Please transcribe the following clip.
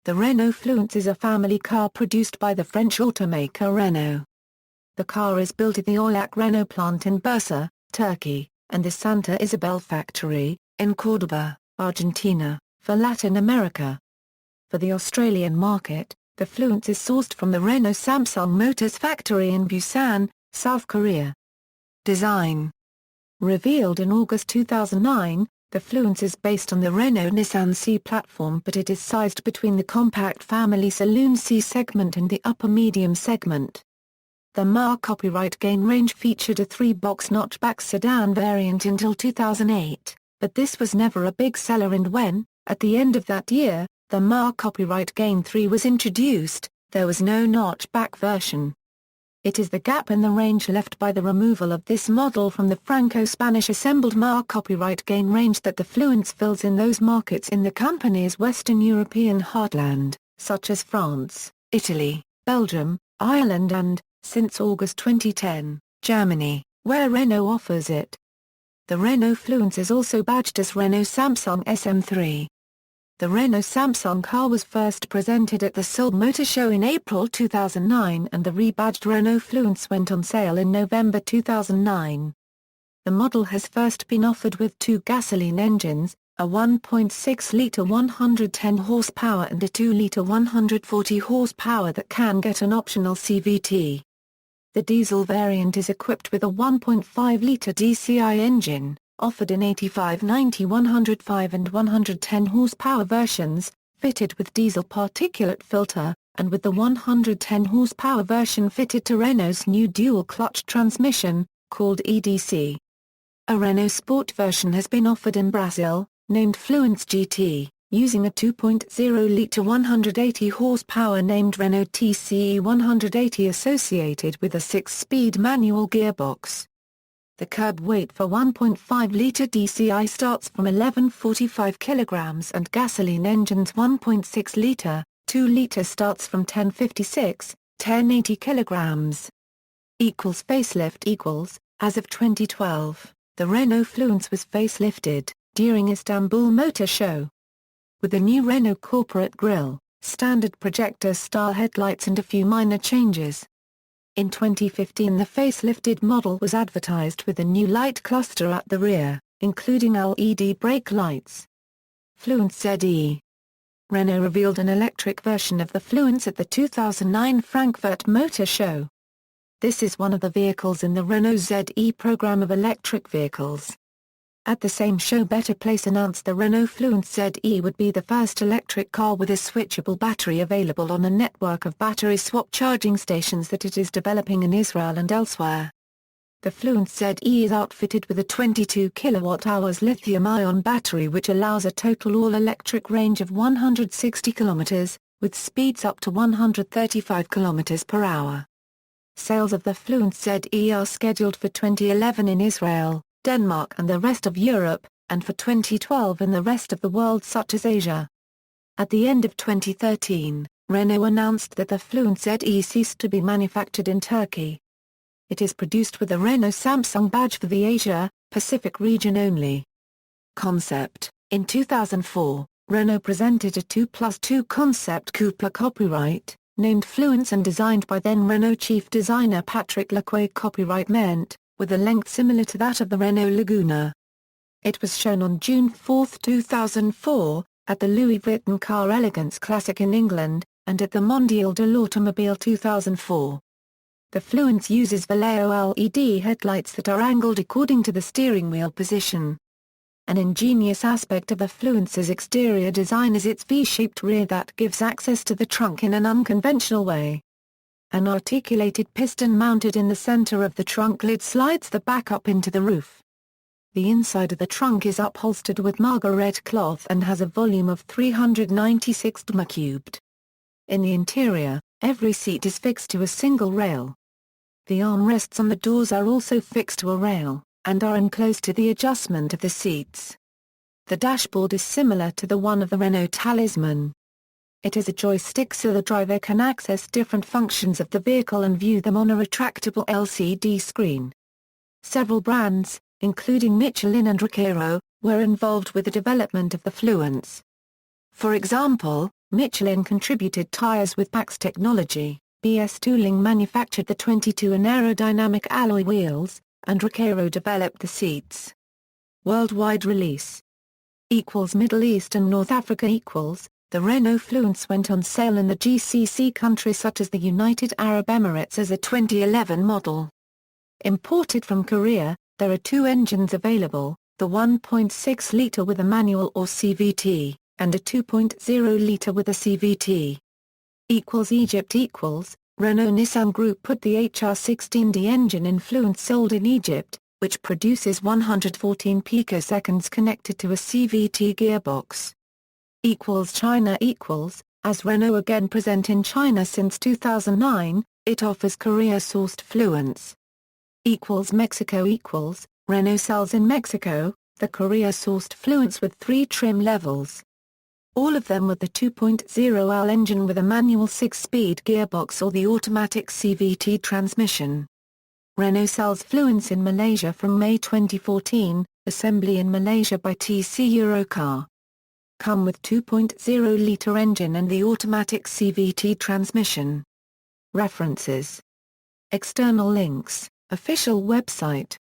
The Renault Fluence is a family car produced by the French automaker Renault. The car is built at the Oyak-Renault plant in Bursa, Turkey, and the Santa Isabel factory, in Cordoba, Argentina, for Latin America. For the Australian market, the Fluence is sourced from the Renault Samsung Motors factory in Busan, South Korea. Design. Revealed in August 2009, the Fluence is based on the Renault-Nissan C platform, but it is sized between the compact family saloon C segment and the upper medium segment. The MAR copyright gain range featured a 3-box notchback sedan variant until 2008, but this was never a big seller, and when, at the end of that year, the MAR copyright gain 3 was introduced, there was no notchback version. It is the gap in the range left by the removal of this model from the Franco-Spanish assembled MAR copyright gain range that the Fluence fills in those markets in the company's Western European heartland, such as France, Italy, Belgium, Ireland and, since August 2010, Germany, where Renault offers it. The Renault Fluence is also badged as Renault Samsung SM3. The Renault Samsung car was first presented at the Seoul Motor Show in April 2009, and the rebadged Renault Fluence went on sale in November 2009. The model has first been offered with 2 gasoline engines, a 1.6-litre 110 horsepower and a 2-litre 140 horsepower that can get an optional CVT. The diesel variant is equipped with a 1.5-litre DCI engine, offered in 85, 90, 105 and 110 horsepower versions, fitted with diesel particulate filter, and with the 110 horsepower version fitted to Renault's new dual-clutch transmission, called EDC. A Renault Sport version has been offered in Brazil, named Fluence GT, using a 2.0-litre 180 horsepower named Renault TCE 180 associated with a 6-speed manual gearbox. The curb weight for 1.5-litre DCI starts from 1145 kg and gasoline engines 1.6-litre, 2-litre starts from 1056, 1080 kg. Facelift. As of 2012, the Renault Fluence was facelifted, during Istanbul Motor Show. With a new Renault corporate grille, standard projector-style headlights and a few minor changes. In 2015 the facelifted model was advertised with a new light cluster at the rear, including LED brake lights. Fluence ZE. Renault revealed an electric version of the Fluence at the 2009 Frankfurt Motor Show. This is one of the vehicles in the Renault ZE program of electric vehicles. At the same show Better Place announced the Renault Fluence ZE would be the first electric car with a switchable battery available on a network of battery swap charging stations that it is developing in Israel and elsewhere. The Fluence ZE is outfitted with a 22 kWh lithium-ion battery which allows a total all-electric range of 160 km, with speeds up to 135 km per hour. Sales of the Fluence ZE are scheduled for 2011 in Israel, Denmark and the rest of Europe, and for 2012 in the rest of the world such as Asia. At the end of 2013, Renault announced that the Fluence ZE ceased to be manufactured in Turkey. It is produced with a Renault Samsung badge for the Asia-Pacific region only. Concept. In 2004, Renault presented a 2+2 concept coupe copyright, named Fluence and designed by then Renault chief designer Patrick Lacroix copyright meant, with a length similar to that of the Renault Laguna. It was shown on June 4, 2004, at the Louis Vuitton Car Elegance Classic in England, and at the Mondial de l'Automobile 2004. The Fluence uses Vallejo LED headlights that are angled according to the steering wheel position. An ingenious aspect of the Fluence's exterior design is its V-shaped rear that gives access to the trunk in an unconventional way. An articulated piston mounted in the center of the trunk lid slides the back up into the roof. The inside of the trunk is upholstered with margaret cloth and has a volume of 396 m3. In the interior, every seat is fixed to a single rail. The armrests on the doors are also fixed to a rail, and are enclosed to the adjustment of the seats. The dashboard is similar to the one of the Renault Talisman. It has a joystick so the driver can access different functions of the vehicle and view them on a retractable LCD screen. Several brands, including Michelin and Recaro, were involved with the development of the Fluence. For example, Michelin contributed tires with PAX technology, BS Tooling manufactured the 22 and aerodynamic alloy wheels, and Recaro developed the seats. Worldwide release Middle East and North Africa The Renault Fluence went on sale in the GCC countries such as the United Arab Emirates as a 2011 model. Imported from Korea, there are two engines available, the 1.6-litre with a manual or CVT, and a 2.0-litre with a CVT. Egypt Renault Nissan Group put the HR16D engine in Fluence sold in Egypt, which produces 114 picoseconds connected to a CVT gearbox. China As Renault again present in China since 2009, it offers Korea-sourced Fluence. Mexico Renault sells in Mexico, the Korea-sourced Fluence with 3 trim levels. All of them with the 2.0L engine with a manual 6-speed gearbox or the automatic CVT transmission. Renault sells Fluence in Malaysia from May 2014, assembly in Malaysia by TC Eurocar. Come with 2.0-litre engine and the automatic CVT transmission. References. External links, official website.